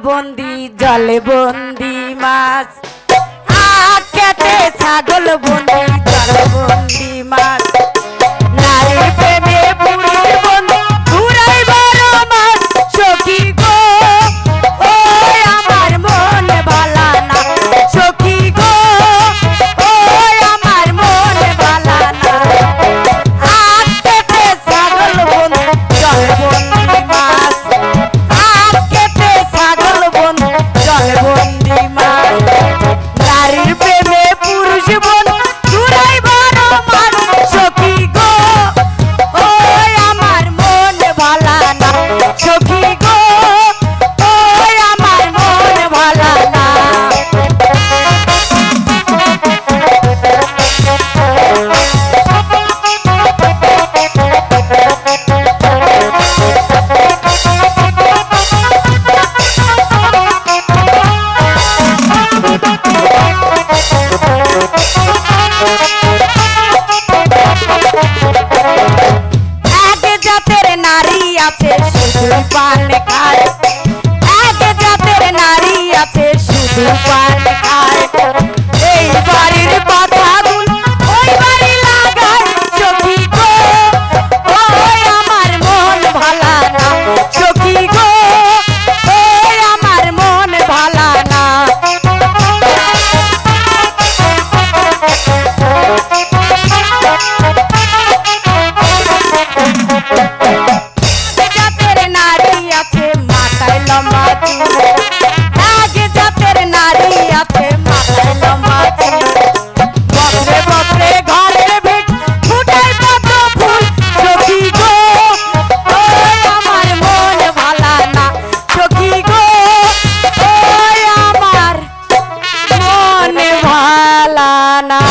বন্দি জলে বন্দি মাছ আখেতে ছাগল বন্দি জলে বন্দি মাছ নারীর প্রেমে পুরুষ বন্দি ঘুরাই বড় মাছ সখী গো ও আমার মন ভালা না সখী গো ও আমার মন ভালা না আখেতে ছাগল বন্দি জলে বন্দি মাছ আখেতে ছাগল বন্দি জলে বন্দি মাছ নারীর প্রেমে পুরুষ বন্দি ঘুরাই বড় মাছ সখী গো ও আমার মন ভালা না সখী গো ও আমার মন ভালা না আছে শুধু পান খায় এক জাতের নারী আছে শুধু পান খায় এই বাড়ির কথাগুলো ওই বাড়ি লাগায় সখী গো ও আমার মন ভালা না সখী গো ও আমার মন ভালা না আগে জাতের নারী আছে মাথায় লম্বা চুল বছরে বছরে ঘরের ভিত ফুটায় কত ফুল সখী গো ও আমার মন ভালা না সখী গো ও আমার মন ভালা না।